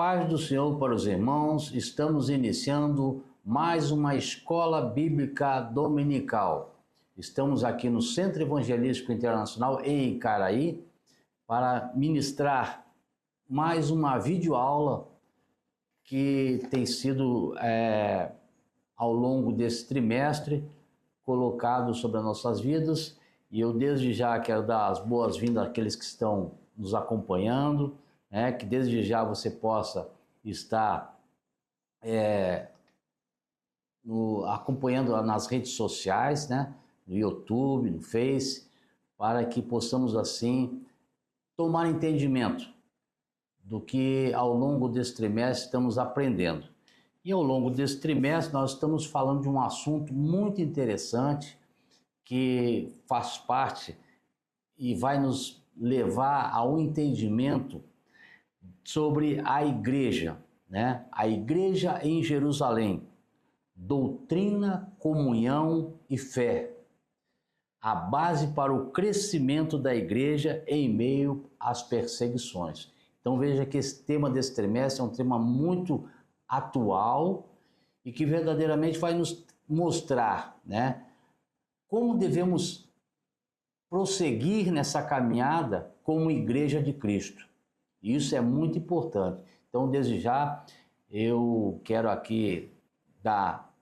paz do Senhor para os irmãos, estamos iniciando mais uma escola bíblica dominical. Estamos aqui no Centro Evangelístico Internacional em Icaraí para ministrar mais uma videoaula que tem sido ao longo desse trimestre colocado sobre as nossas vidas, e eu desde já quero dar as boas-vindas àqueles que estão nos acompanhando, que desde já você possa estar acompanhando nas redes sociais, no YouTube, no Face, para que possamos assim tomar entendimento do que ao longo desse trimestre estamos aprendendo. E ao longo desse trimestre nós estamos falando de um assunto muito interessante que faz parte e vai nos levar ao entendimento sobre a igreja, A igreja em Jerusalém, doutrina, comunhão e fé, a base para o crescimento da igreja em meio às perseguições. Então veja que esse tema desse trimestre é um tema muito atual e que verdadeiramente vai nos mostrar, como devemos prosseguir nessa caminhada como igreja de Cristo. Isso é muito importante. Então, desde já, eu quero aqui dar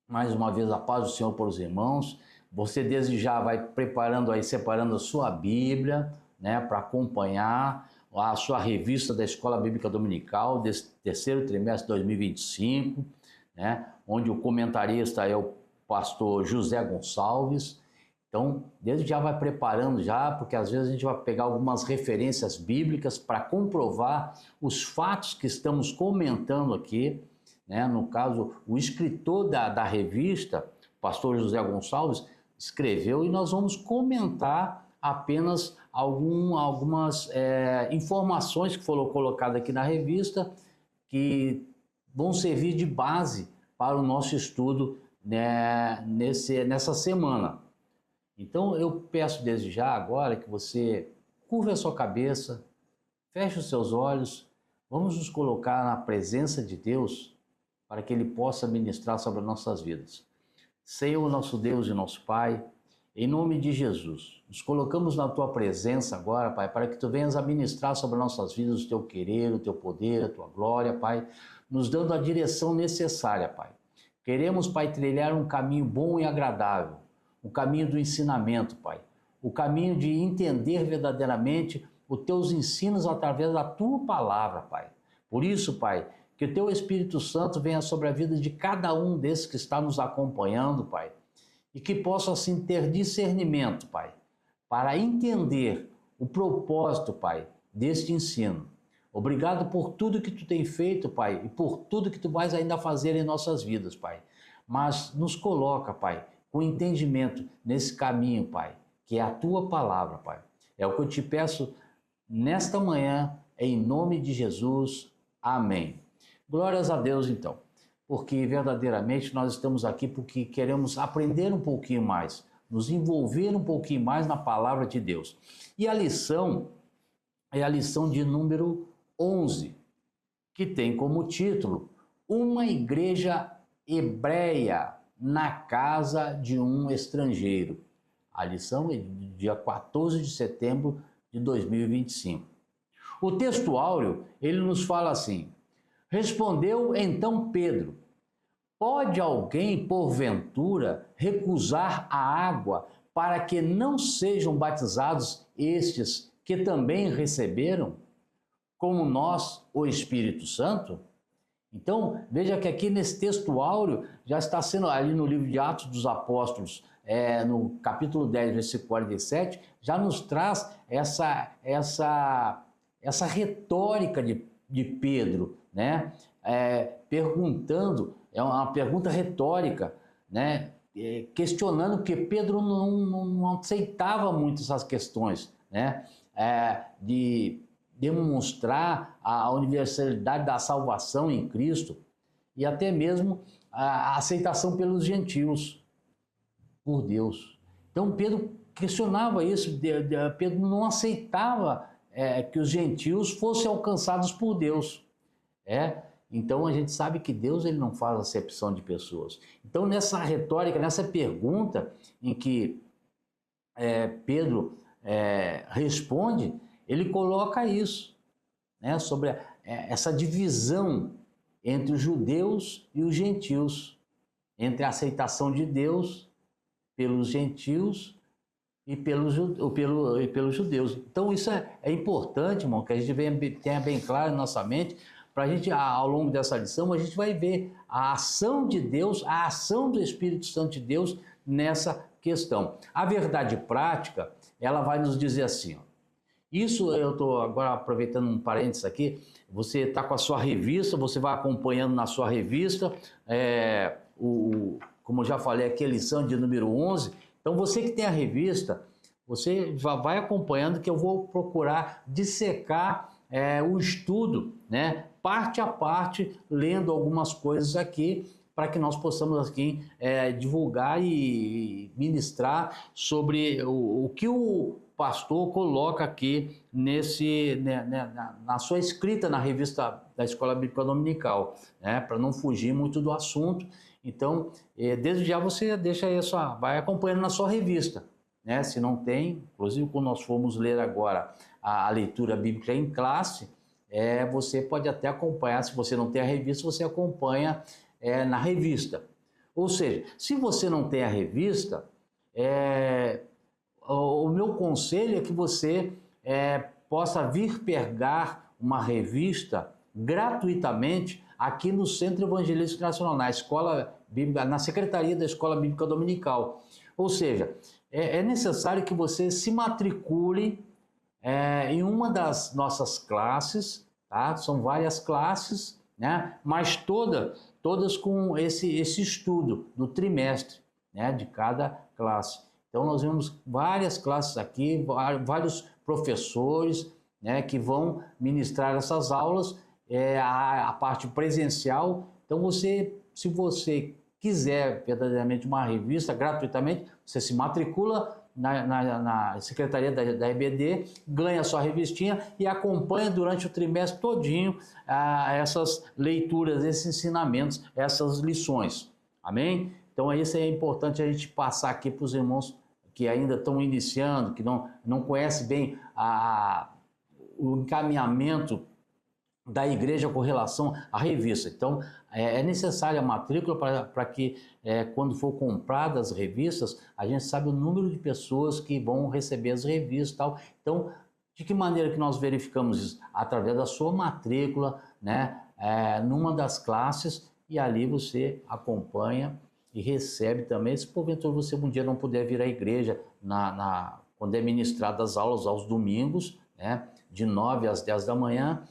mais uma vez a paz do Senhor para os irmãos. Você desde já vai preparando aí, separando a sua Bíblia, para acompanhar a sua revista da Escola Bíblica Dominical desse terceiro trimestre de 2025, onde o comentarista é o pastor José Gonçalves. Então, desde já vai preparando já, porque às vezes a gente vai pegar algumas referências bíblicas para comprovar os fatos que estamos comentando aqui, No caso, o escritor da revista, o pastor José Gonçalves, escreveu e nós vamos comentar apenas algumas informações que foram colocadas aqui na revista que vão servir de base para o nosso estudo nessa semana. Então eu peço desde já agora que você curva a sua cabeça, feche os seus olhos, vamos nos colocar na presença de Deus para que Ele possa ministrar sobre as nossas vidas. Senhor, nosso Deus e nosso Pai, em nome de Jesus, nos colocamos na Tua presença agora, Pai, para que Tu venhas a ministrar sobre as nossas vidas o Teu querer, o Teu poder, a Tua glória, Pai, nos dando a direção necessária, Pai. Queremos, Pai, trilhar um caminho bom e agradável, o caminho do ensinamento, Pai, o caminho de entender verdadeiramente os Teus ensinos através da Tua palavra, Pai. Por isso, Pai, que o Teu Espírito Santo venha sobre a vida de cada um desses que está nos acompanhando, Pai, e que possa, assim, ter discernimento, Pai, para entender o propósito, Pai, deste ensino. Obrigado por tudo que Tu tem feito, Pai, e por tudo que Tu vais ainda fazer em nossas vidas, Pai. Mas nos coloca, Pai, com entendimento nesse caminho, Pai, que é a Tua palavra, Pai. É o que eu te peço nesta manhã, em nome de Jesus. Amém. Glórias a Deus, então, porque verdadeiramente nós estamos aqui porque queremos aprender um pouquinho mais, nos envolver um pouquinho mais na palavra de Deus. E a lição é a lição de número 11, que tem como título Uma Igreja Hebreia na Casa de um Estrangeiro. A lição é do dia 14 de setembro de 2025. O texto áureo, ele nos fala assim: respondeu então Pedro: pode alguém, porventura, recusar a água para que não sejam batizados estes que também receberam, como nós, o Espírito Santo? Então, veja que aqui nesse texto áureo, já está sendo ali no livro de Atos dos Apóstolos, no capítulo 10, versículo 47, já nos traz essa retórica de Pedro, perguntando, é uma pergunta retórica, questionando, porque Pedro não aceitava muito essas questões, de demonstrar a universalidade da salvação em Cristo e até mesmo a aceitação pelos gentios por Deus. Então Pedro questionava isso, Pedro não aceitava que os gentios fossem alcançados por Deus. Então a gente sabe que Deus ele não faz acepção de pessoas. Então nessa retórica, nessa pergunta em que Pedro responde, ele coloca isso, né, sobre essa divisão entre os judeus e os gentios, entre a aceitação de Deus pelos gentios e pelos judeus. Então isso é importante, irmão, que a gente tenha bem claro em nossa mente, para a gente, ao longo dessa lição, a gente vai ver a ação de Deus, a ação do Espírito Santo de Deus nessa questão. A verdade prática, ela vai nos dizer assim, ó, isso eu estou agora aproveitando um parênteses aqui, você está com a sua revista, você vai acompanhando na sua revista, como eu já falei aqui, a lição de número 11, então você que tem a revista, você já vai acompanhando que eu vou procurar dissecar o estudo, né, parte a parte, lendo algumas coisas aqui, para que nós possamos aqui divulgar e ministrar sobre o que o pastor coloca aqui na sua escrita na revista da Escola Bíblica Dominical, né, para não fugir muito do assunto. Então, desde já você deixa isso, vai acompanhando na sua revista, né? Se não tem, inclusive quando nós formos ler agora a leitura bíblica em classe, você pode até acompanhar, se você não tem a revista, você acompanha na revista. Ou seja, se você não tem a revista, o meu conselho é que você possa vir pegar uma revista gratuitamente aqui no Centro Evangelístico Nacional, na Escola Bíblica, na Secretaria da Escola Bíblica Dominical. Ou seja, é necessário que você se matricule em uma das nossas classes, tá? São várias classes, né? Mas todas com esse estudo no trimestre, né? De cada classe. Então nós vemos várias classes aqui, vários professores, né? Que vão ministrar essas aulas, a parte presencial. Então se você quiser verdadeiramente uma revista gratuitamente, você se matricula na secretaria da EBD, ganha a sua revistinha e acompanha durante o trimestre todinho essas leituras, esses ensinamentos, essas lições. Amém? Então isso é importante a gente passar aqui para os irmãos que ainda estão iniciando, que não conhecem bem o encaminhamento da igreja com relação à revista. Então, é necessária a matrícula para que, quando for compradas as revistas, a gente sabe o número de pessoas que vão receber as revistas e tal. Então, de que maneira que nós verificamos isso? Através da sua matrícula, né, numa das classes, e ali você acompanha e recebe também. Se porventura você um dia não puder vir à igreja, quando é ministradas as aulas aos domingos, né, de 9 às 10 da manhã,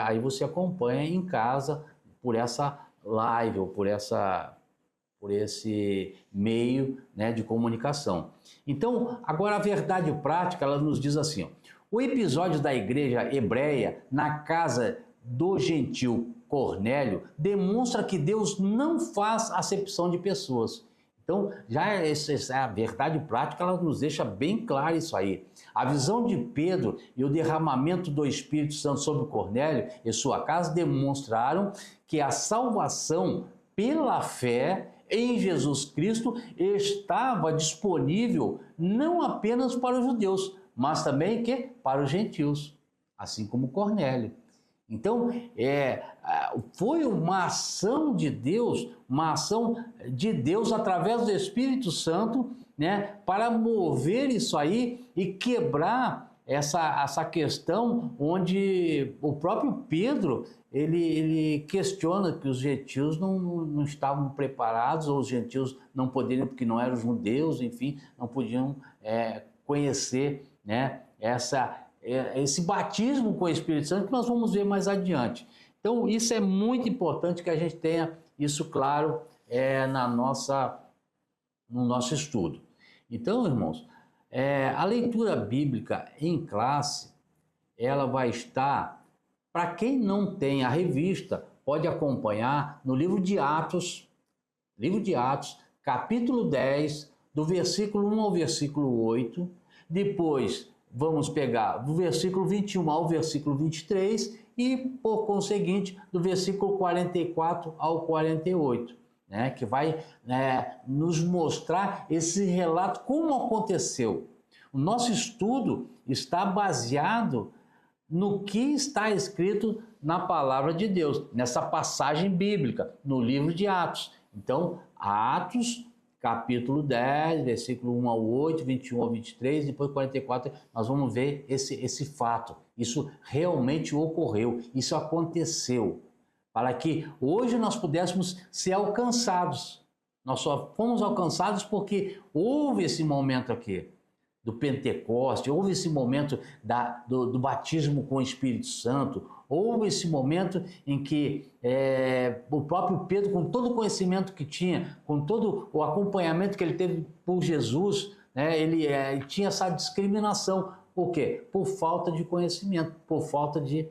aí você acompanha em casa por essa live ou por esse meio, né, de comunicação. Então, agora a verdade prática, ela nos diz assim, ó, o episódio da igreja hebreia na casa do gentil Cornélio demonstra que Deus não faz acepção de pessoas. Então, a verdade prática, ela nos deixa bem claro isso aí. A visão de Pedro e o derramamento do Espírito Santo sobre Cornélio e sua casa demonstraram que a salvação pela fé em Jesus Cristo estava disponível não apenas para os judeus, mas também para os gentios, assim como Cornélio. Então, foi uma ação de Deus através do Espírito Santo, né, para mover isso aí e quebrar essa questão onde o próprio Pedro ele questiona que os gentios não estavam preparados, ou os gentios não poderiam, porque não eram judeus, enfim, não podiam conhecer, né, esse batismo com o Espírito Santo, que nós vamos ver mais adiante. Então, isso é muito importante que a gente tenha isso claro no nosso estudo. Então, irmãos, a leitura bíblica em classe, ela vai estar, para quem não tem a revista, pode acompanhar no livro de Atos, capítulo 10, do versículo 1 ao versículo 8, depois vamos pegar do versículo 21 ao versículo 23 e, por conseguinte, do versículo 44 ao 48, né, que vai nos mostrar esse relato, como aconteceu. O nosso estudo está baseado no que está escrito na palavra de Deus, nessa passagem bíblica, no livro de Atos. Então, Atos, capítulo 10, versículo 1 ao 8, 21 ao 23, depois 44, nós vamos ver esse fato. Isso realmente ocorreu, isso aconteceu, para que hoje nós pudéssemos ser alcançados. Nós só fomos alcançados porque houve esse momento aqui, do Pentecoste, houve esse momento do batismo com o Espírito Santo, houve esse momento em que o próprio Pedro, com todo o conhecimento que tinha, com todo o acompanhamento que ele teve por Jesus, né, ele tinha essa discriminação. Por quê? Por falta de conhecimento, por falta de,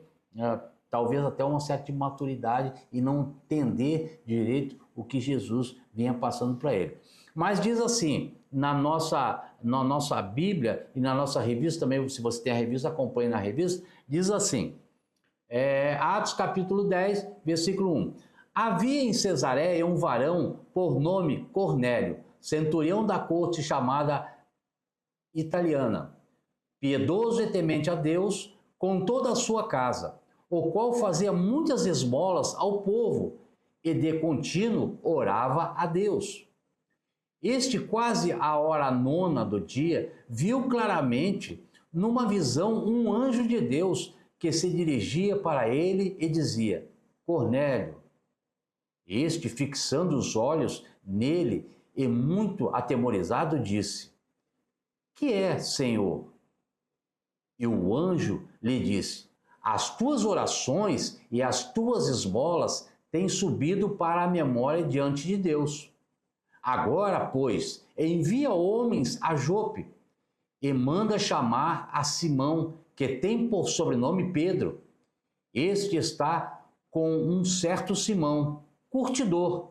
talvez até uma certa maturidade e não entender direito o que Jesus vinha passando para ele. Mas diz assim, na nossa Bíblia e na nossa revista também, se você tem a revista, acompanhe na revista, diz assim, Atos capítulo 10, versículo 1. Havia em Cesareia um varão por nome Cornélio, centurião da corte chamada italiana, piedoso e temente a Deus com toda a sua casa, o qual fazia muitas esmolas ao povo e de contínuo orava a Deus. Este, quase à hora 9 do dia, viu claramente, numa visão, um anjo de Deus que se dirigia para ele e dizia: Cornélio. Este, fixando os olhos nele e muito atemorizado, disse: Que é, Senhor? E o anjo lhe disse: As tuas orações e as tuas esmolas têm subido para a memória diante de Deus. Agora, pois, envia homens a Jope e manda chamar a Simão, que tem por sobrenome Pedro. Este está com um certo Simão, curtidor,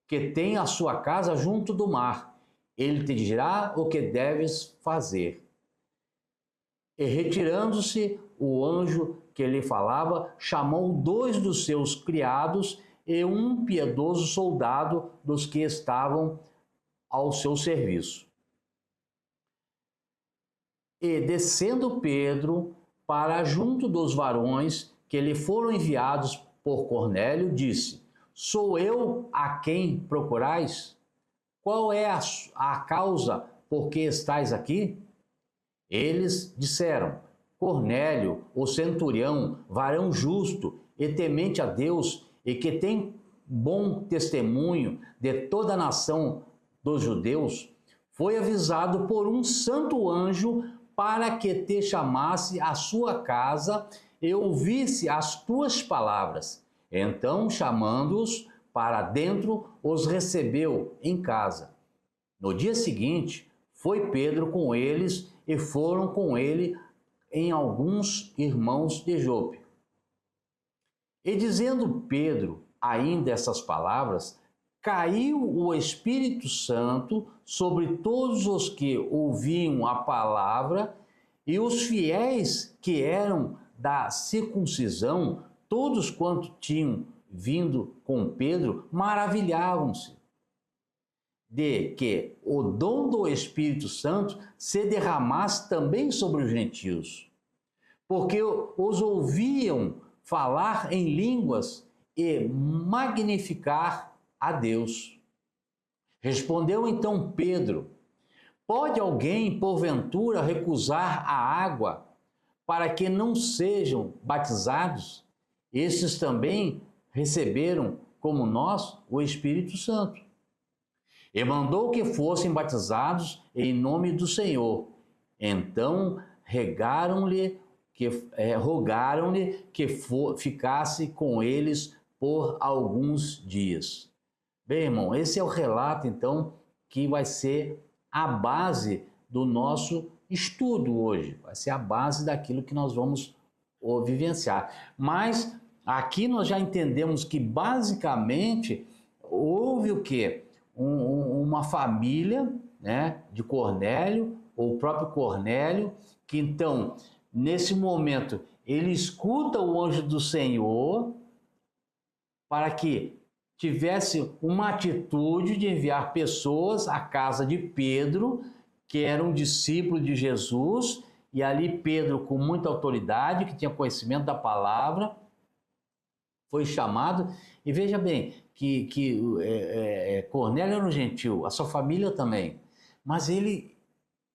que tem a sua casa junto do mar. Ele te dirá o que deves fazer. E retirando-se, o anjo que lhe falava chamou 2 dos seus criados e um piedoso soldado dos que estavam ao seu serviço. E descendo Pedro para junto dos varões que lhe foram enviados por Cornélio, disse: Sou eu a quem procurais? Qual é a causa por que estais aqui? Eles disseram: Cornélio, o centurião, varão justo e temente a Deus, e que tem bom testemunho de toda a nação dos judeus, foi avisado por um santo anjo para que te chamasse à sua casa e ouvisse as tuas palavras. Então, chamando-os para dentro, os recebeu em casa. No dia seguinte, foi Pedro com eles e foram com ele em alguns irmãos de Jope. E dizendo Pedro ainda essas palavras, caiu o Espírito Santo sobre todos os que ouviam a palavra, e os fiéis que eram da circuncisão, todos quanto tinham vindo com Pedro, maravilhavam-se de que o dom do Espírito Santo se derramasse também sobre os gentios, porque os ouviam falar em línguas e magnificar a Deus. Respondeu então Pedro: Pode alguém, porventura, recusar a água para que não sejam batizados? Estes também receberam, como nós, o Espírito Santo. E mandou que fossem batizados em nome do Senhor. Então rogaram-lhe que ficasse com eles por alguns dias. Bem, irmão, esse é o relato, então, que vai ser a base do nosso estudo hoje. Vai ser a base daquilo que nós vamos vivenciar. Mas aqui nós já entendemos que, basicamente, houve o quê? Uma família, né, de Cornélio, ou o próprio Cornélio, que então, nesse momento, ele escuta o anjo do Senhor para que tivesse uma atitude de enviar pessoas à casa de Pedro, que era um discípulo de Jesus, e ali Pedro, com muita autoridade, que tinha conhecimento da palavra, foi chamado. E veja bem, que Cornélio era um gentil, a sua família também, mas ele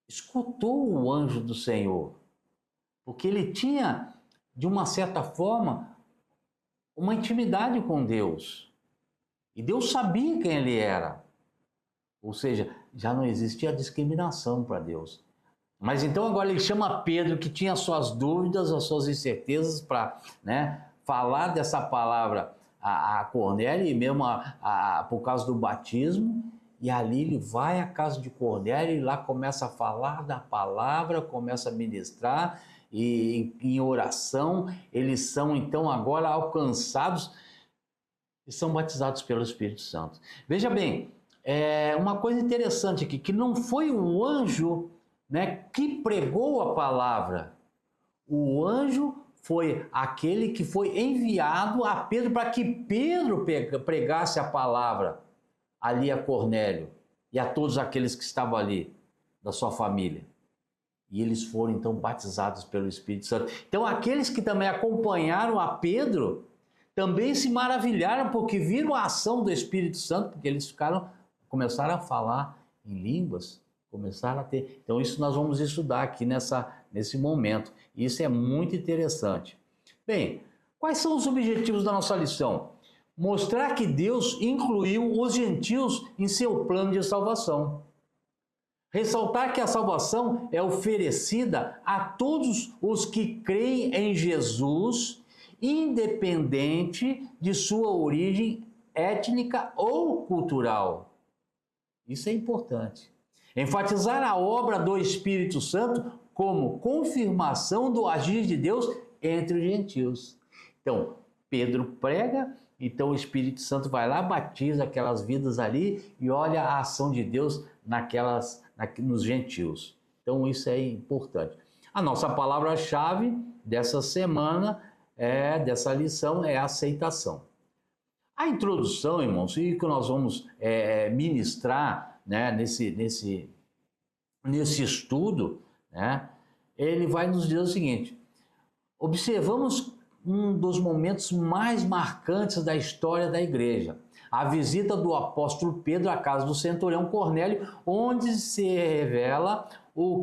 escutou o anjo do Senhor, porque ele tinha, de uma certa forma, uma intimidade com Deus. E Deus sabia quem ele era. Ou seja, já não existia discriminação para Deus. Mas então agora ele chama Pedro, que tinha suas dúvidas, as suas incertezas, para, né, falar dessa palavra a Cornélio, e mesmo por causa do batismo. E ali ele vai à casa de Cornélio e lá começa a falar da palavra, começa a ministrar, e em oração eles são então agora alcançados e são batizados pelo Espírito Santo. Veja bem, uma coisa interessante aqui, que não foi o anjo, né, que pregou a palavra. O anjo foi aquele que foi enviado a Pedro para que Pedro pregasse a palavra ali a Cornélio e a todos aqueles que estavam ali, da sua família. E eles foram então batizados pelo Espírito Santo. Então aqueles que também acompanharam a Pedro também se maravilharam porque viram a ação do Espírito Santo, porque eles começaram a falar em línguas, começaram a ter. Então isso nós vamos estudar aqui nesse momento. Isso é muito interessante. Bem, quais são os objetivos da nossa lição? Mostrar que Deus incluiu os gentios em seu plano de salvação. Ressaltar que a salvação é oferecida a todos os que creem em Jesus, independente de sua origem étnica ou cultural. Isso é importante. Enfatizar a obra do Espírito Santo como confirmação do agir de Deus entre os gentios. Então, Pedro prega, então o Espírito Santo vai lá, batiza aquelas vidas ali e olha a ação de Deus nos gentios. Então isso é importante. A nossa palavra-chave dessa semana, dessa lição, é aceitação. A introdução, irmãos, e que nós vamos ministrar, né, nesse estudo, né, ele vai nos dizer o seguinte: observamos um dos momentos mais marcantes da história da igreja, a visita do apóstolo Pedro à casa do centurião Cornélio, onde se revela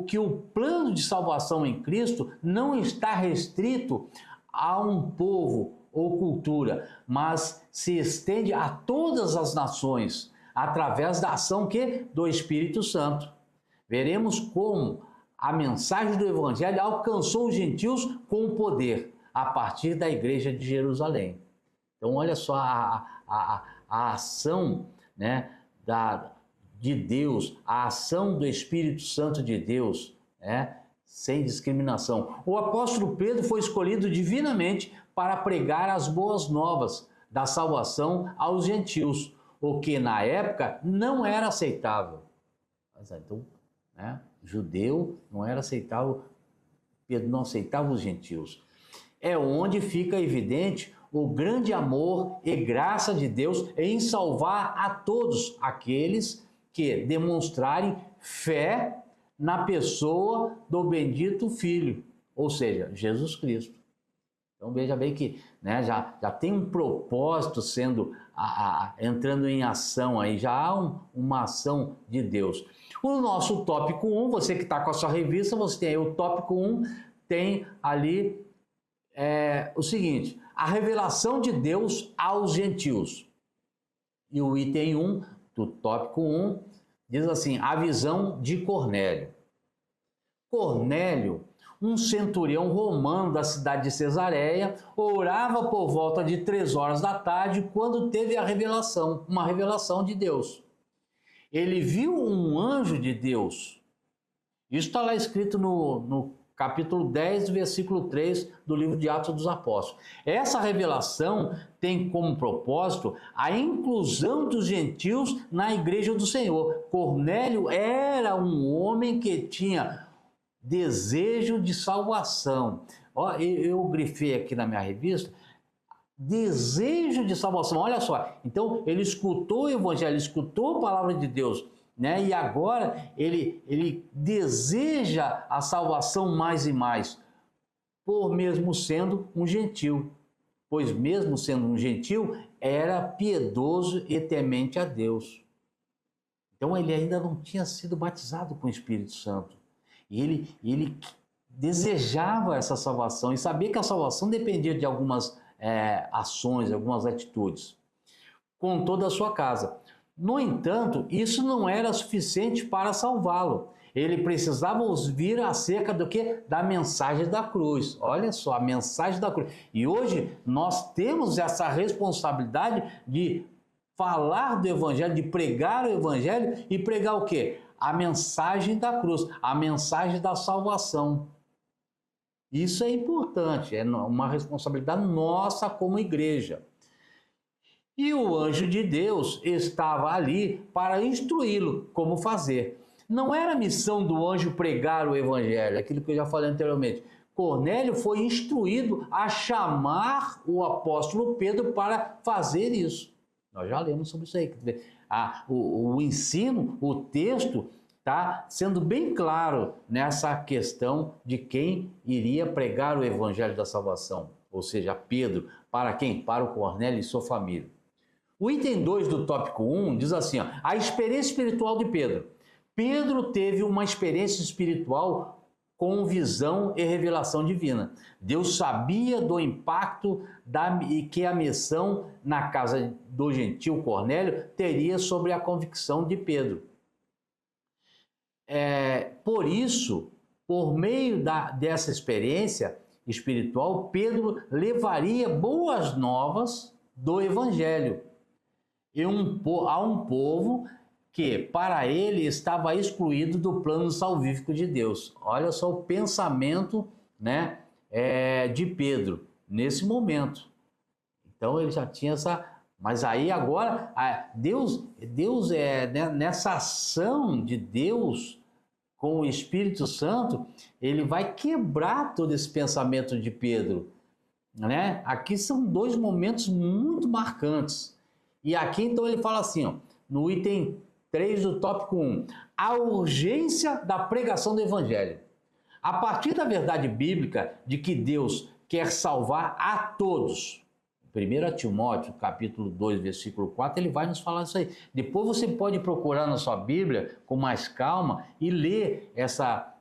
que o plano de salvação em Cristo não está restrito a um povo ou cultura, mas se estende a todas as nações, através da ação do Espírito Santo. Veremos como a mensagem do Evangelho alcançou os gentios com poder, a partir da igreja de Jerusalém. Então olha só a ação, né, de Deus, a ação do Espírito Santo de Deus, sem discriminação. O apóstolo Pedro foi escolhido divinamente para pregar as boas novas da salvação aos gentios, o que na época não era aceitável. Então, judeu não era aceitável, Pedro não aceitava os gentios. É onde fica evidente o grande amor e graça de Deus em salvar a todos aqueles que demonstrarem fé na pessoa do bendito Filho, ou seja, Jesus Cristo. Então veja bem que, né, já tem um propósito entrando em ação aí, já há uma ação de Deus. O nosso tópico 1, você que está com a sua revista, você tem aí o tópico 1, tem ali o seguinte: a revelação de Deus aos gentios. E o item 1 do tópico 1 diz assim: a visão de Cornélio. Cornélio, um centurião romano da cidade de Cesareia, orava por volta de 3 horas da tarde quando teve uma revelação de Deus. Ele viu um anjo de Deus. Isso está lá escrito no capítulo 10, versículo 3 do livro de Atos dos Apóstolos. Essa revelação tem como propósito a inclusão dos gentios na igreja do Senhor. Cornélio era um homem que tinha desejo de salvação. Ó, eu grifei aqui na minha revista, desejo de salvação. Olha só, então ele escutou o evangelho, escutou a palavra de Deus, né? E agora ele deseja a salvação mais e mais, por mesmo sendo um gentil. Pois mesmo sendo um gentil, era piedoso e temente a Deus. Então ele ainda não tinha sido batizado com o Espírito Santo. E ele desejava essa salvação e sabia que a salvação dependia de algumas ações, algumas atitudes, com toda a sua casa. No entanto, isso não era suficiente para salvá-lo. Ele precisava ouvir acerca do que? Da mensagem da cruz. Olha só, a mensagem da cruz. E hoje nós temos essa responsabilidade de falar do evangelho, de pregar o evangelho e pregar o quê? A mensagem da cruz, a mensagem da salvação. Isso é importante, é uma responsabilidade nossa como igreja. E o anjo de Deus estava ali para instruí-lo como fazer. Não era a missão do anjo pregar o evangelho, aquilo que eu já falei anteriormente. Cornélio foi instruído a chamar o apóstolo Pedro para fazer isso. Nós já lemos sobre isso aí. O ensino, o texto, está sendo bem claro nessa questão de quem iria pregar o evangelho da salvação. Ou seja, Pedro. Para quem? Para o Cornélio e sua família. O item 2 do tópico 1 diz assim, ó, a experiência espiritual de Pedro. Pedro teve uma experiência espiritual com visão e revelação divina. Deus sabia do impacto que a missão na casa do gentil Cornélio teria sobre a convicção de Pedro. Por isso, por meio dessa experiência espiritual, Pedro levaria boas novas do Evangelho a um povo que, para ele, estava excluído do plano salvífico de Deus. Olha só o pensamento, né, de Pedro nesse momento. Então ele já tinha essa... Mas aí agora, Deus nessa ação de Deus com o Espírito Santo, ele vai quebrar todo esse pensamento de Pedro, né? Aqui são dois momentos muito marcantes. E aqui então ele fala assim, ó, no item 3 do tópico 1, a urgência da pregação do evangelho. A partir da verdade bíblica de que Deus quer salvar a todos. 1 Timóteo, capítulo 2, versículo 4, ele vai nos falar isso aí. Depois você pode procurar na sua Bíblia com mais calma e ler essa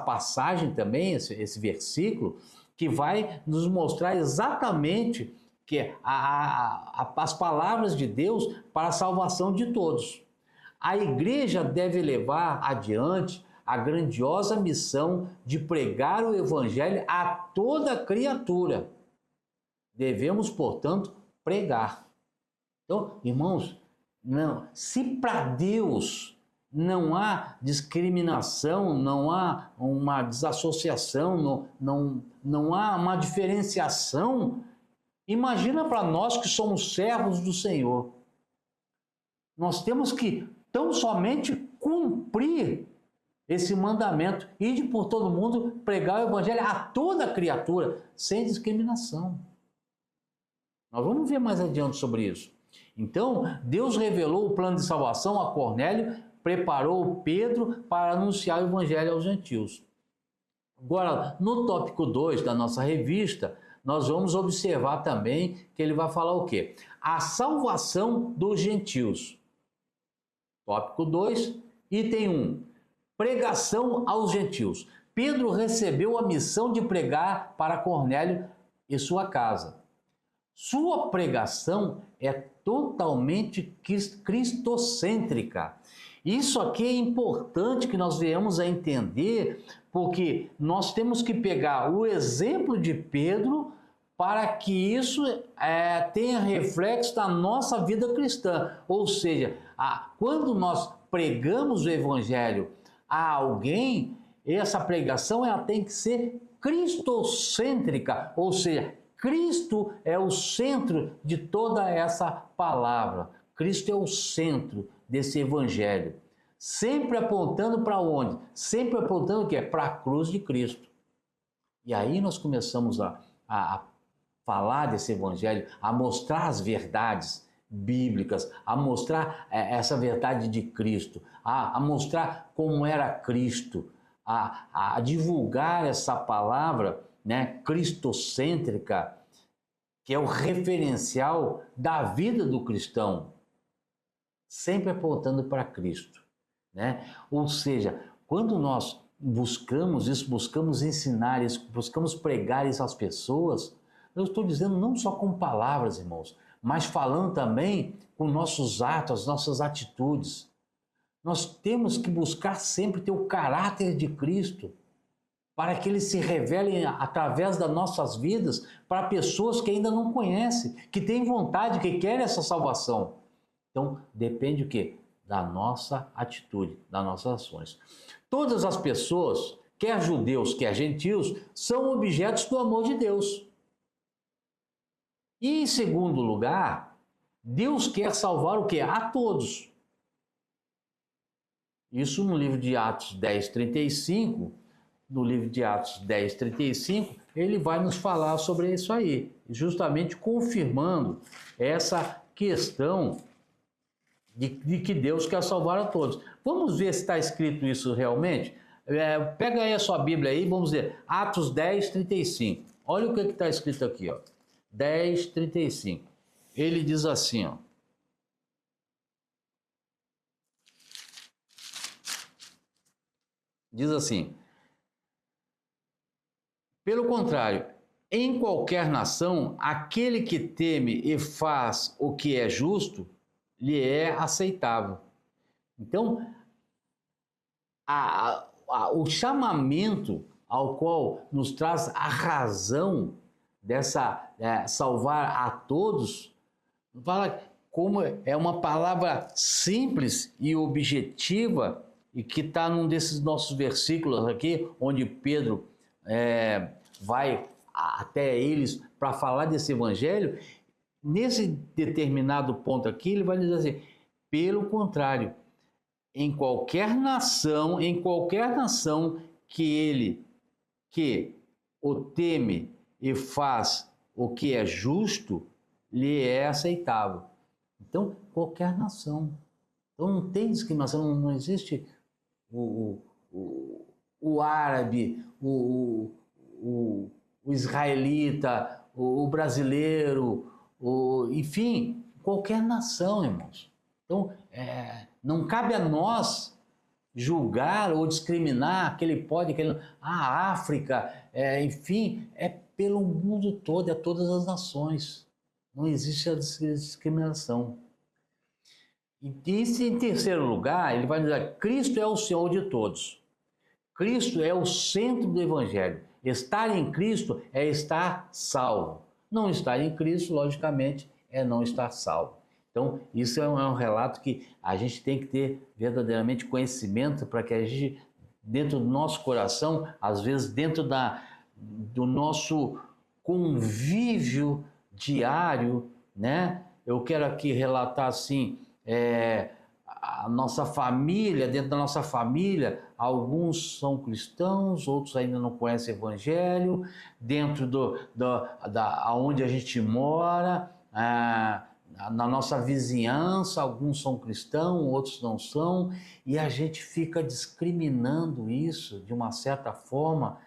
passagem também, esse versículo, que vai nos mostrar exatamente que as palavras de Deus para a salvação de todos. A igreja deve levar adiante a grandiosa missão de pregar o evangelho a toda criatura. Devemos, portanto, pregar. Então, irmãos, se para Deus não há discriminação, não há uma desassociação, não há uma diferenciação, imagina para nós que somos servos do Senhor. Nós temos que tão somente cumprir esse mandamento, ide por todo mundo, pregar o evangelho a toda criatura, sem discriminação. Nós vamos ver mais adiante sobre isso. Então, Deus revelou o plano de salvação a Cornélio, preparou Pedro para anunciar o evangelho aos gentios. Agora, no tópico 2 da nossa revista, nós vamos observar também que ele vai falar o quê? A salvação dos gentios. Tópico 2, item 1. Pregação aos gentios. Pedro recebeu a missão de pregar para Cornélio e sua casa. Sua pregação é totalmente cristocêntrica. Isso aqui é importante que nós venhamos a entender, porque nós temos que pegar o exemplo de Pedro para que isso tenha reflexo na nossa vida cristã. Ou seja, quando nós pregamos o evangelho a alguém, essa pregação ela tem que ser cristocêntrica, ou seja, Cristo é o centro de toda essa palavra. Cristo é o centro desse evangelho. Sempre apontando para onde? Sempre apontando o quê? Para a cruz de Cristo. E aí nós começamos a falar desse evangelho, a mostrar as verdades bíblicas, a mostrar essa verdade de Cristo, a mostrar como era Cristo, a divulgar essa palavra, né, cristocêntrica, que é o referencial da vida do cristão, sempre apontando para Cristo, né? Ou seja, quando nós buscamos isso, buscamos ensinar isso, buscamos pregar isso às pessoas, eu estou dizendo não só com palavras, irmãos, mas falando também com nossos atos, nossas atitudes. Nós temos que buscar sempre ter o caráter de Cristo, para que ele se revele através das nossas vidas para pessoas que ainda não conhecem, que têm vontade, que querem essa salvação. Então, depende o quê? Da nossa atitude, das nossas ações. Todas as pessoas, quer judeus, quer gentios, são objetos do amor de Deus. E em segundo lugar, Deus quer salvar o quê? A todos. Isso no livro de Atos 10:35, no livro de Atos 10:35, ele vai nos falar sobre isso aí, justamente confirmando essa questão de que Deus quer salvar a todos. Vamos ver se está escrito isso realmente? Pega aí a sua Bíblia aí, vamos ver, Atos 10:35. Olha o que está escrito aqui, ó. 10:35. Ele diz assim, ó. Diz assim: pelo contrário, em qualquer nação, aquele que teme e faz o que é justo, lhe é aceitável. Então, o chamamento ao qual nos traz a razão dessa salvar a todos, fala como é uma palavra simples e objetiva, e que está num desses nossos versículos aqui, onde Pedro vai até eles para falar desse evangelho. Nesse determinado ponto aqui, ele vai dizer assim: pelo contrário, em qualquer nação que o teme e faz o que é justo, lhe é aceitável. Então, qualquer nação. Então, não tem discriminação, não existe o árabe, o israelita, o brasileiro, enfim, qualquer nação, irmãos. Então, não cabe a nós julgar ou discriminar aquele pode, aquele a África, enfim, é pelo mundo todo, é todas as nações. Não existe a discriminação. E em terceiro lugar, ele vai dizer: Cristo é o Senhor de todos. Cristo é o centro do Evangelho. Estar em Cristo é estar salvo. Não estar em Cristo, logicamente, é não estar salvo. Então, isso é um relato que a gente tem que ter verdadeiramente conhecimento, para que a gente, dentro do nosso coração, às vezes dentro do nosso convívio diário, né? Eu quero aqui relatar assim, a nossa família, dentro da nossa família, alguns são cristãos, outros ainda não conhecem o Evangelho, dentro onde a gente mora, na nossa vizinhança, alguns são cristãos, outros não são, e a gente fica discriminando isso de uma certa forma,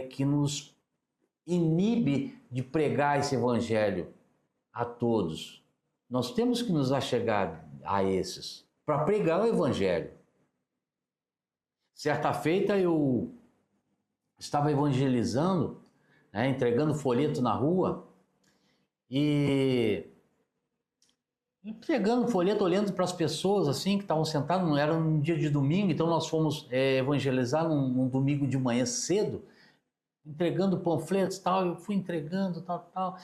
que nos inibe de pregar esse Evangelho a todos. Nós temos que nos achegar a esses para pregar o Evangelho. Certa feita eu estava evangelizando, entregando folheto na rua, e entregando folheto, olhando para as pessoas assim que estavam sentadas. Não era um dia de domingo, então nós fomos evangelizar num domingo de manhã cedo, entregando panfletos, tal. Eu fui entregando, tal,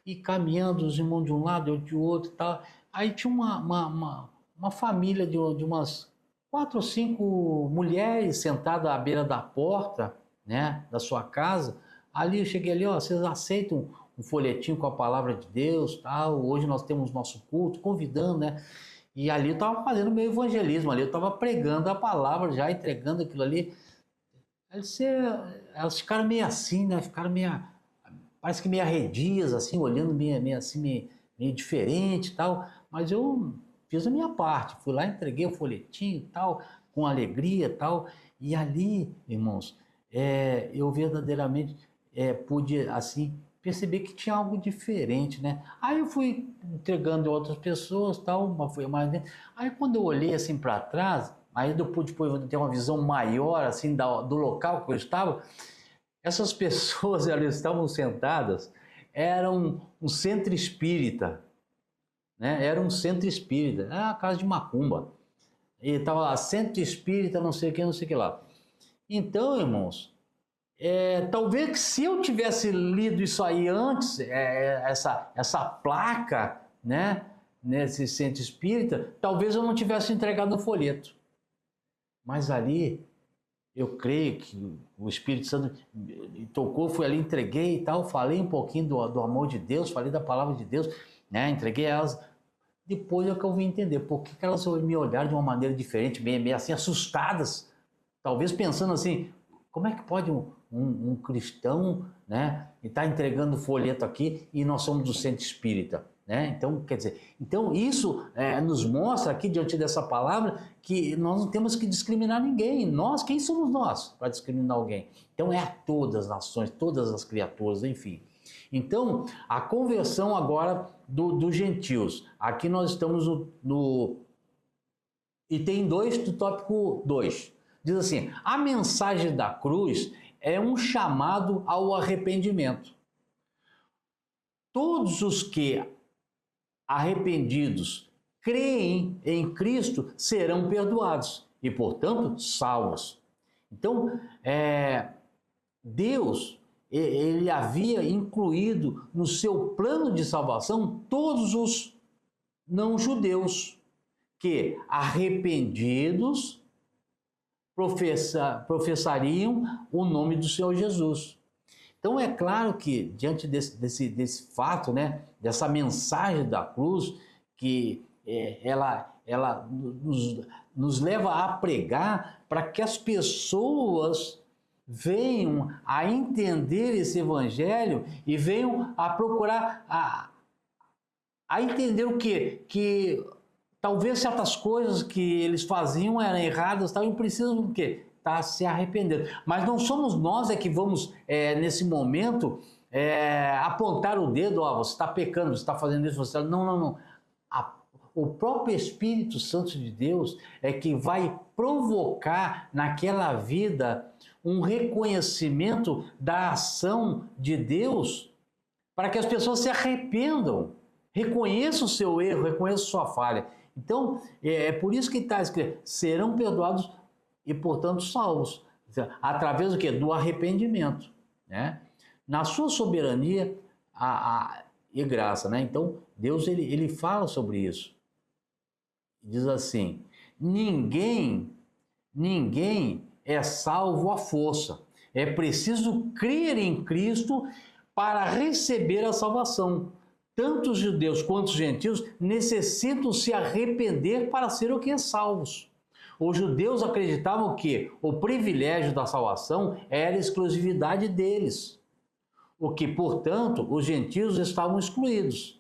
e caminhando, os irmãos de um lado, eu de outro, tal. Aí tinha uma família de umas 4 ou 5 mulheres sentadas à beira da porta, né, da sua casa. Ali eu cheguei ali: ó, vocês aceitam um folhetinho com a palavra de Deus, tal? Hoje nós temos nosso culto, convidando, né? E ali eu estava fazendo meu evangelismo, ali eu estava pregando a palavra, já entregando aquilo ali. Elas ficaram meio assim, né? Ficaram meio, parece que meio arredias, assim, olhando meio assim, meio diferente e tal. Mas eu fiz a minha parte, fui lá, entreguei o folhetinho e tal, com alegria e tal. E ali, irmãos, eu verdadeiramente pude, assim, perceber que tinha algo diferente, né? Aí eu fui entregando a outras pessoas, tal, mas foi mais. Aí quando eu olhei assim para trás, aí eu pude ter uma visão maior assim do local que eu estava. Essas pessoas, elas estavam sentadas, eram um centro espírita, né? Era um centro espírita, era uma casa de macumba. E estava lá, centro espírita, não sei o que, não sei o que lá. Então, irmãos, talvez se eu tivesse lido isso aí antes, essa placa, né, nesse centro espírita, talvez eu não tivesse entregado o folheto. Mas ali, eu creio que o Espírito Santo me tocou, fui ali, entreguei e tal, falei um pouquinho do amor de Deus, falei da palavra de Deus, né, entreguei elas. Depois é que eu vim entender por que elas me olharam de uma maneira diferente, meio assim, assustadas. Talvez pensando assim, como é que pode um cristão, né, estar entregando folheto aqui e nós somos do centro espírita, né? Então, quer dizer, então isso nos mostra aqui diante dessa palavra que nós não temos que discriminar ninguém. Nós, quem somos nós para discriminar alguém? Então é a todas as nações, todas as criaturas, enfim. Então, a conversão agora dos gentios. Aqui nós estamos no item 2 do tópico 2. Diz assim: a mensagem da cruz é um chamado ao arrependimento. Todos os que arrependidos creem em Cristo serão perdoados e, portanto, salvos. Então, Deus, ele havia incluído no seu plano de salvação todos os não-judeus que, arrependidos, professariam o nome do Senhor Jesus. Então é claro que, diante desse fato, né, dessa mensagem da cruz, que ela nos leva a pregar para que as pessoas venham a entender esse evangelho e venham a procurar a entender o quê? Que talvez certas coisas que eles faziam eram erradas, e precisam do quê? Tá se arrependendo. Mas não somos nós que vamos, nesse momento, apontar o dedo, você está pecando, você está fazendo isso, você está... Não, não, não. O próprio Espírito Santo de Deus é que vai provocar naquela vida um reconhecimento da ação de Deus para que as pessoas se arrependam, reconheçam o seu erro, reconheçam sua falha. Então, é por isso que está escrito: serão perdoados e, portanto, salvos. Através do quê? Do arrependimento, né? Na sua soberania e graça, né? Então, Deus ele fala sobre isso. Diz assim: ninguém é salvo à força. É preciso crer em Cristo para receber a salvação. Tanto os judeus quanto os gentios necessitam se arrepender para ser o que é salvos. Os judeus acreditavam que o privilégio da salvação era exclusividade deles, o que, portanto, os gentios estavam excluídos.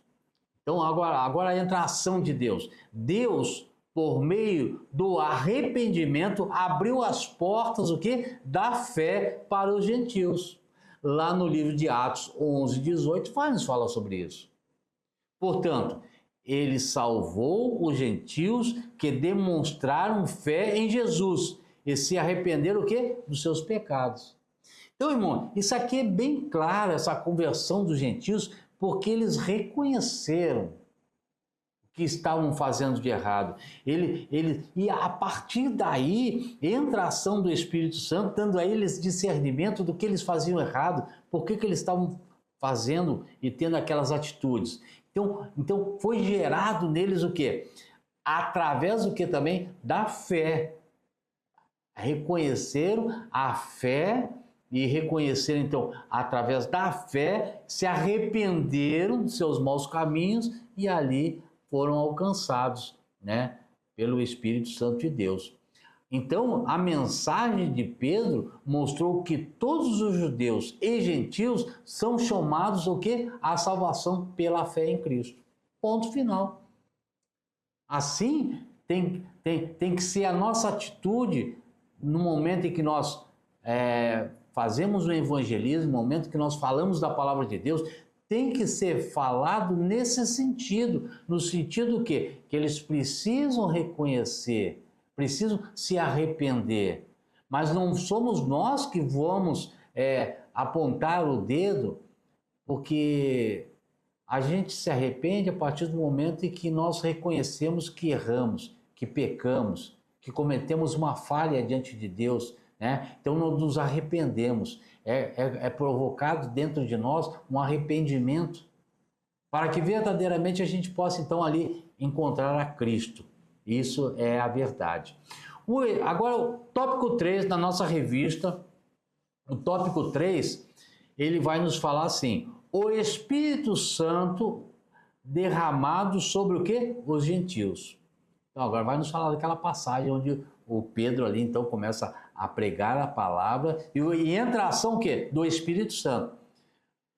Então agora entra a ação de Deus. Deus, por meio do arrependimento, abriu as portas o quê? Da fé para os gentios. Lá no livro de Atos 11:18 nos fala sobre isso. Portanto, ele salvou os gentios que demonstraram fé em Jesus e se arrependeram o quê? Dos seus pecados. Então, irmão, isso aqui é bem claro, essa conversão dos gentios, porque eles reconheceram o que estavam fazendo de errado. E a partir daí entra a ação do Espírito Santo, dando a eles discernimento do que eles faziam errado, por que eles estavam fazendo e tendo aquelas atitudes. Então foi gerado neles o quê? Através do que também? Da fé. Reconheceram a fé e reconheceram, então, através da fé, se arrependeram de seus maus caminhos e ali foram alcançados, né, pelo Espírito Santo de Deus. Então, a mensagem de Pedro mostrou que todos os judeus e gentios são chamados o quê? À salvação pela fé em Cristo. Ponto final. Assim, tem que ser a nossa atitude no momento em que nós fazemos o evangelismo, no momento que nós falamos da palavra de Deus, tem que ser falado nesse sentido, no sentido que eles precisam reconhecer, precisam se arrepender, mas não somos nós que vamos apontar o dedo, porque a gente se arrepende a partir do momento em que nós reconhecemos que erramos, que pecamos, que cometemos uma falha diante de Deus, né? Então nós nos arrependemos, é provocado dentro de nós um arrependimento, para que verdadeiramente a gente possa então ali encontrar a Cristo. Isso é a verdade. Agora o tópico 3 da nossa revista, o tópico 3, ele vai nos falar assim: o Espírito Santo derramado sobre o quê? Os gentios. Então agora vai nos falar daquela passagem onde o Pedro ali então começa a pregar a palavra e entra a ação o quê? Do Espírito Santo.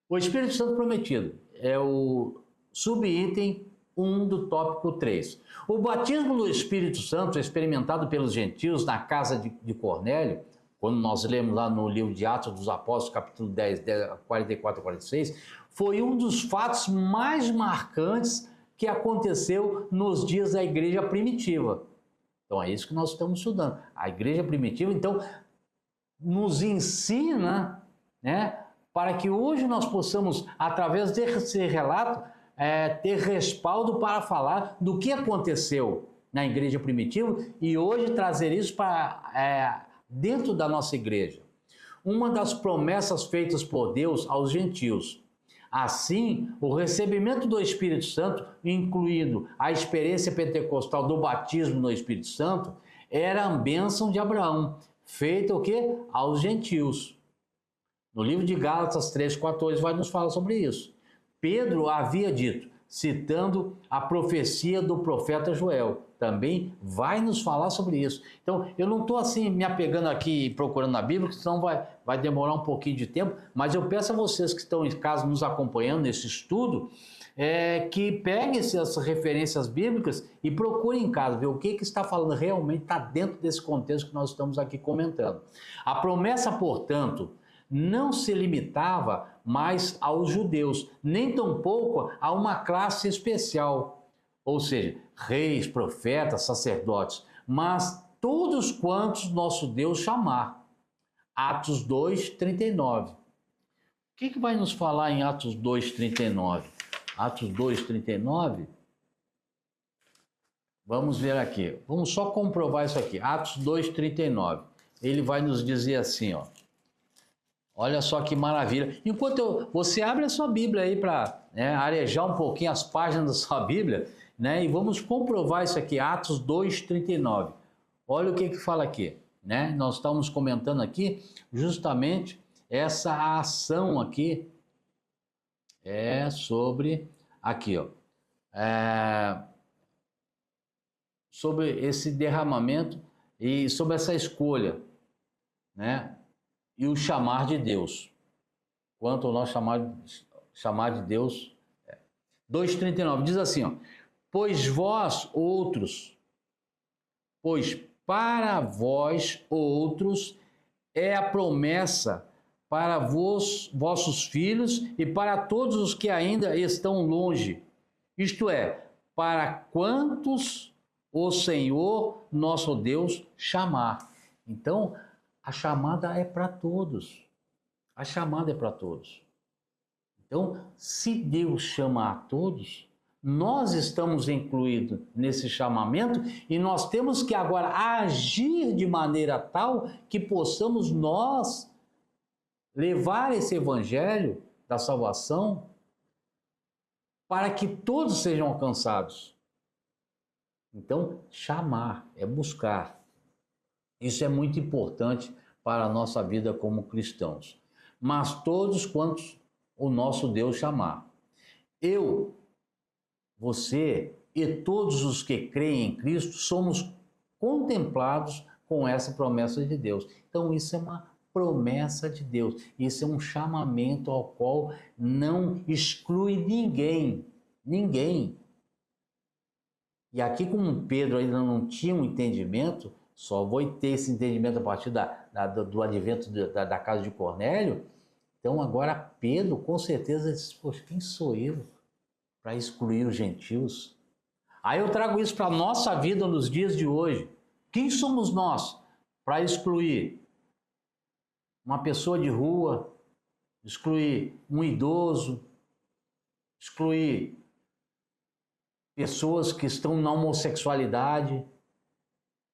O Espírito Santo prometido é o subitem 1 do tópico 3. O batismo do Espírito Santo experimentado pelos gentios na casa de Cornélio, quando nós lemos lá no livro de Atos dos Apóstolos, capítulo 10, 44 a 46, foi um dos fatos mais marcantes que aconteceu nos dias da igreja primitiva. Então é isso que nós estamos estudando. A igreja primitiva, então, nos ensina, né, para que hoje nós possamos, através desse relato, ter respaldo para falar do que aconteceu na igreja primitiva e hoje trazer isso para dentro da nossa igreja. Uma das promessas feitas por Deus aos gentios. Assim, o recebimento do Espírito Santo, incluindo a experiência pentecostal do batismo no Espírito Santo, era a bênção de Abraão, feita o quê? Aos gentios. No livro de Gálatas 3,14 vai nos falar sobre isso. Pedro havia dito, citando a profecia do profeta Joel, também vai nos falar sobre isso. Então, eu não estou assim me apegando aqui procurando na Bíblia, senão vai demorar um pouquinho de tempo, mas eu peço a vocês que estão em casa nos acompanhando nesse estudo, que peguem essas referências bíblicas e procurem em casa, ver o que está falando realmente, está dentro desse contexto que nós estamos aqui comentando. A promessa, portanto, não se limitava mais aos judeus, nem tampouco a uma classe especial, ou seja, reis, profetas, sacerdotes, mas todos quantos nosso Deus chamar. Atos 2:39. O que vai nos falar em Atos 2:39? Atos 2:39. Vamos ver aqui. Vamos só comprovar isso aqui. Atos 2:39. Ele vai nos dizer assim, ó. Olha só que maravilha. Enquanto você abre a sua Bíblia aí para arejar um pouquinho as páginas da sua Bíblia, né? E vamos comprovar isso aqui, Atos 2:39. Olha o que fala aqui, né? Nós estamos comentando aqui justamente essa ação aqui sobre aqui, ó, sobre esse derramamento e sobre essa escolha, né? E o chamar de Deus. Quanto ao nosso chamar de Deus, 2:39 diz assim, ó: pois para vós outros é a promessa para vossos filhos e para todos os que ainda estão longe, isto é, para quantos o Senhor nosso Deus chamar. Então, a chamada é para todos. A chamada é para todos. Então, se Deus chama a todos, nós estamos incluídos nesse chamamento e nós temos que agora agir de maneira tal que possamos nós levar esse evangelho da salvação para que todos sejam alcançados. Então, chamar é buscar. Isso é muito importante para a nossa vida como cristãos. Mas todos quantos o nosso Deus chamar. Eu, você e todos os que creem em Cristo somos contemplados com essa promessa de Deus. Então isso é uma promessa de Deus. Isso é um chamamento ao qual não exclui ninguém. Ninguém. E aqui, como Pedro ainda não tinha um entendimento, só vou ter esse entendimento a partir do advento da casa de Cornélio. Então agora Pedro com certeza disse, poxa, quem sou eu para excluir os gentios? Aí eu trago isso para a nossa vida nos dias de hoje. Quem somos nós para excluir uma pessoa de rua, excluir um idoso, excluir pessoas que estão na homossexualidade,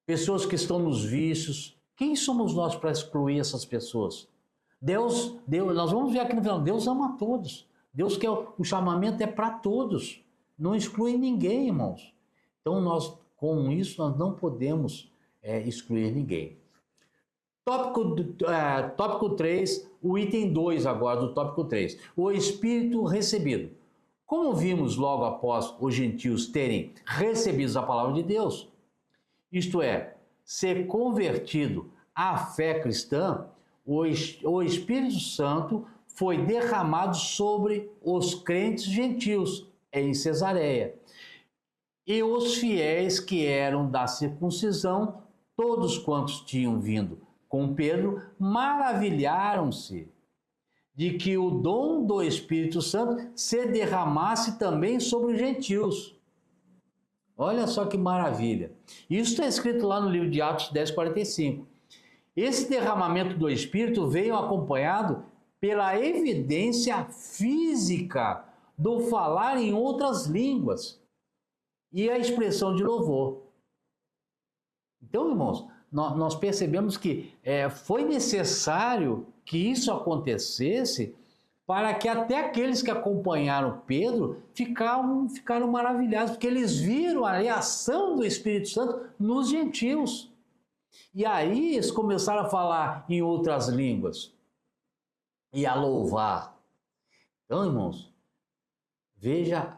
pessoas que estão nos vícios? Quem somos nós para excluir essas pessoas? Deus, nós vamos ver aqui no final, Deus ama todos. Deus quer, o chamamento é para todos. Não exclui ninguém, irmãos. Então, nós, com isso, nós não podemos excluir ninguém. Tópico 3, o item 2 agora do tópico 3. O Espírito recebido. Como vimos logo após os gentios terem recebido a palavra de Deus, isto é, ser convertido à fé cristã, o Espírito Santo foi derramado sobre os crentes gentios em Cesareia. E os fiéis que eram da circuncisão, todos quantos tinham vindo com Pedro, maravilharam-se de que o dom do Espírito Santo se derramasse também sobre os gentios. Olha só que maravilha. Isso está escrito lá no livro de Atos 10:45. Esse derramamento do Espírito veio acompanhado pela evidência física do falar em outras línguas e a expressão de louvor. Então, irmãos, nós percebemos que foi necessário que isso acontecesse para que até aqueles que acompanharam Pedro ficaram maravilhados, porque eles viram a ação do Espírito Santo nos gentios. E aí eles começaram a falar em outras línguas e a louvar. Então, irmãos, veja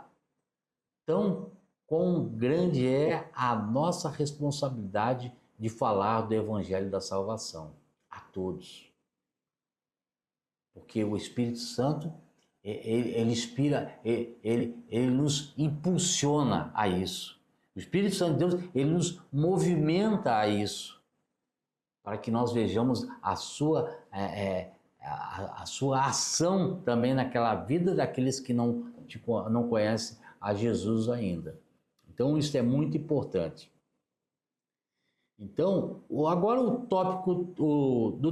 quão grande é a nossa responsabilidade de falar do Evangelho da Salvação a todos. Porque o Espírito Santo, ele inspira, ele nos impulsiona a isso. O Espírito Santo de Deus, ele nos movimenta a isso, para que nós vejamos a sua ação também naquela vida daqueles que não conhecem a Jesus ainda. Então, isso é muito importante. Então, agora do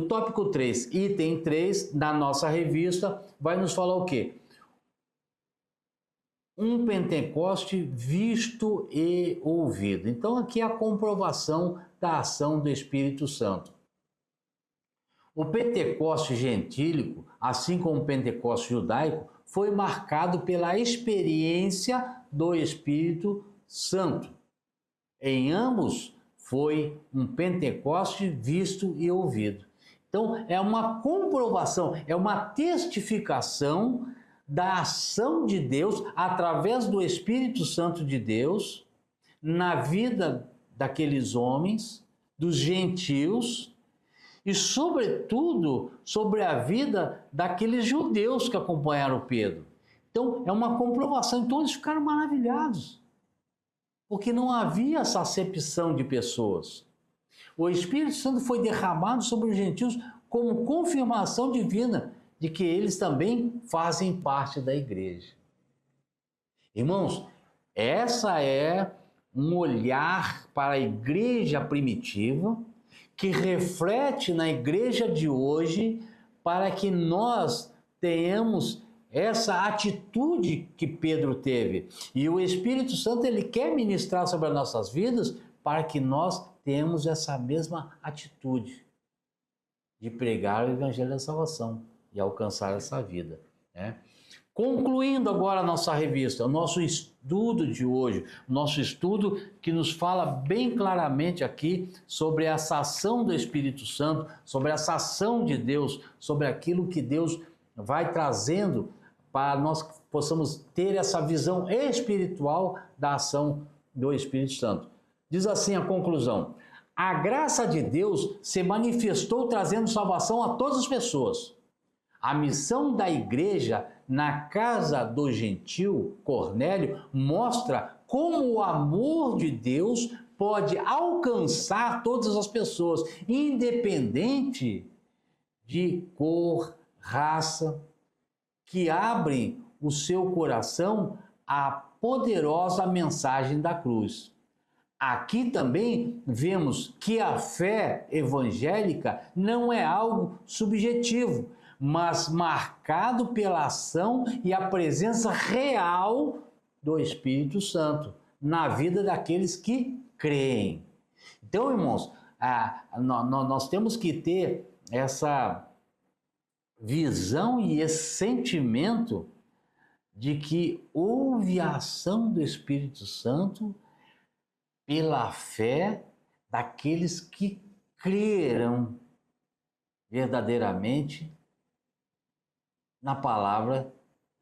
tópico 3, item 3, da nossa revista, vai nos falar o quê? Um Pentecoste visto e ouvido. Então, aqui é a comprovação da ação do Espírito Santo. O Pentecoste gentílico, assim como o Pentecoste judaico, foi marcado pela experiência do Espírito Santo. Em ambos, foi um Pentecoste visto e ouvido. Então, é uma comprovação, é uma testificação da ação de Deus através do Espírito Santo de Deus na vida daqueles homens, dos gentios e, sobretudo, sobre a vida daqueles judeus que acompanharam Pedro. Então, é uma comprovação. Então, eles ficaram maravilhados, porque não havia essa acepção de pessoas. O Espírito Santo foi derramado sobre os gentios como confirmação divina de que eles também fazem parte da igreja. Irmãos, essa é um olhar para a igreja primitiva que reflete na igreja de hoje para que nós tenhamos essa atitude que Pedro teve. E o Espírito Santo, ele quer ministrar sobre as nossas vidas para que nós tenhamos essa mesma atitude de pregar o Evangelho da Salvação e alcançar essa vida, né? Concluindo agora a nossa revista, o nosso estudo de hoje, o nosso estudo que nos fala bem claramente aqui sobre essa ação do Espírito Santo, sobre essa ação de Deus, sobre aquilo que Deus vai trazendo para nós possamos ter essa visão espiritual da ação do Espírito Santo. Diz assim a conclusão: A graça de Deus se manifestou trazendo salvação a todas as pessoas. A missão da igreja na casa do gentil Cornélio mostra como o amor de Deus pode alcançar todas as pessoas, independente de cor, raça, que abrem o seu coração à poderosa mensagem da cruz. Aqui também vemos que a fé evangélica não é algo subjetivo, mas marcado pela ação e a presença real do Espírito Santo na vida daqueles que creem. Então, irmãos, nós temos que ter essa visão e esse sentimento de que houve a ação do Espírito Santo pela fé daqueles que creram verdadeiramente na palavra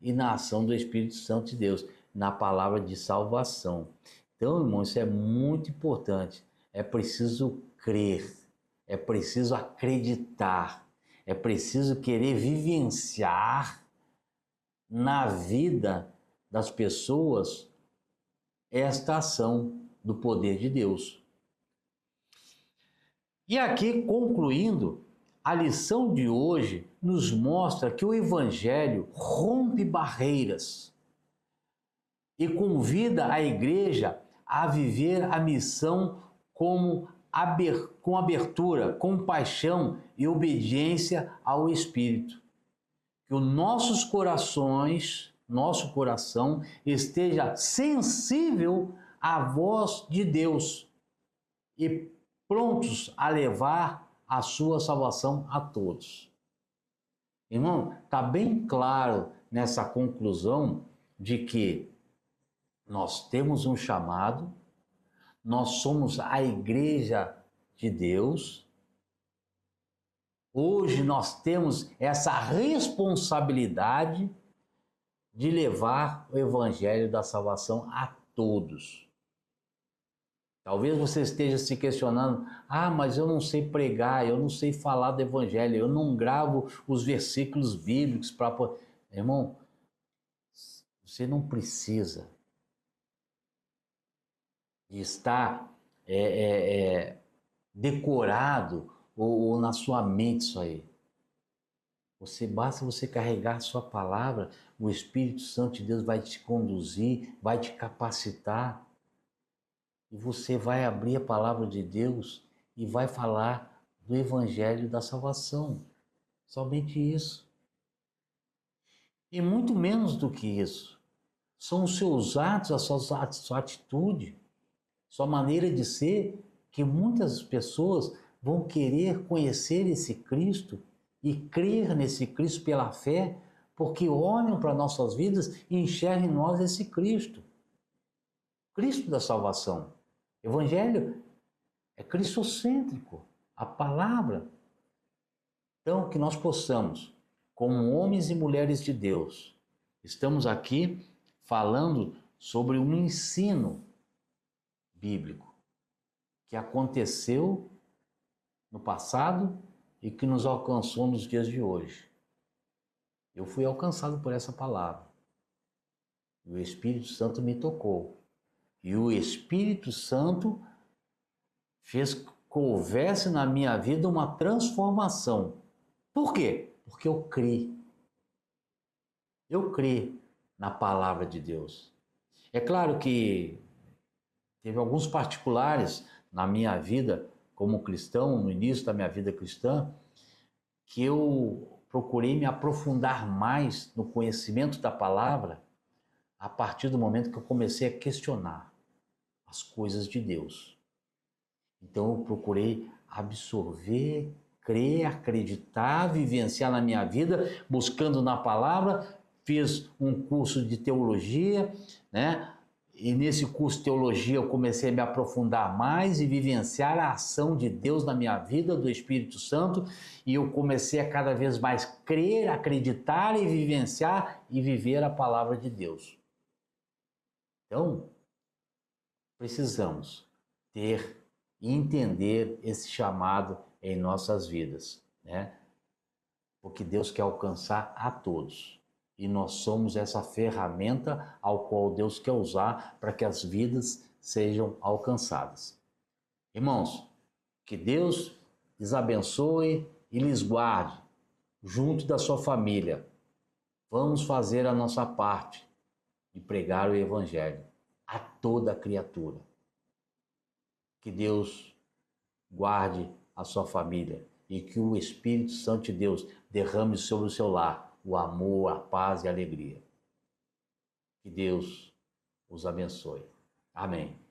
e na ação do Espírito Santo de Deus, na palavra de salvação. Então, irmão, isso é muito importante. É preciso crer, é preciso acreditar, é preciso querer vivenciar na vida das pessoas esta ação do poder de Deus. E aqui, concluindo, a lição de hoje nos mostra que o Evangelho rompe barreiras e convida a igreja a viver a missão com abertura, compaixão e obediência ao Espírito. Que os nossos corações, nosso coração, esteja sensível à voz de Deus e prontos a levar a sua salvação a todos. Irmão, está bem claro nessa conclusão de que nós temos um chamado, nós somos a igreja de Deus. Hoje nós temos essa responsabilidade de levar o evangelho da salvação a todos. Talvez você esteja se questionando: mas eu não sei pregar, eu não sei falar do evangelho, eu não gravo os versículos bíblicos para... Irmão, você não precisa de estar decorado ou na sua mente isso aí. Basta você carregar a sua palavra, o Espírito Santo de Deus vai te conduzir, vai te capacitar. E você vai abrir a palavra de Deus e vai falar do Evangelho da salvação. Somente isso. E muito menos do que isso. São os seus atos, a sua atitude, sua maneira de ser, que muitas pessoas vão querer conhecer esse Cristo e crer nesse Cristo pela fé, porque olham para nossas vidas e enxergam em nós esse Cristo. Cristo da salvação. Evangelho é cristocêntrico, a palavra. Então, que nós possamos, como homens e mulheres de Deus, estamos aqui falando sobre um ensino bíblico que aconteceu no passado e que nos alcançou nos dias de hoje. Eu fui alcançado por essa palavra. E o Espírito Santo me tocou. E o Espírito Santo fez que houvesse na minha vida uma transformação. Por quê? Porque eu criei. Eu criei na palavra de Deus. É claro que teve alguns particulares na minha vida como cristão, no início da minha vida cristã, que eu procurei me aprofundar mais no conhecimento da palavra a partir do momento que eu comecei a questionar as coisas de Deus. Então eu procurei absorver, crer, acreditar, vivenciar na minha vida, buscando na palavra. Fiz um curso de teologia, né? E nesse curso de teologia eu comecei a me aprofundar mais e vivenciar a ação de Deus na minha vida, do Espírito Santo, e eu comecei a cada vez mais crer, acreditar e vivenciar e viver a palavra de Deus. Então, precisamos ter e entender esse chamado em nossas vidas, né? Porque Deus quer alcançar a todos. E nós somos essa ferramenta ao qual Deus quer usar para que as vidas sejam alcançadas. Irmãos, que Deus lhes abençoe e lhes guarde junto da sua família. Vamos fazer a nossa parte de pregar o Evangelho a toda criatura. Que Deus guarde a sua família e que o Espírito Santo de Deus derrame sobre o seu lar o amor, a paz e a alegria. Que Deus os abençoe. Amém.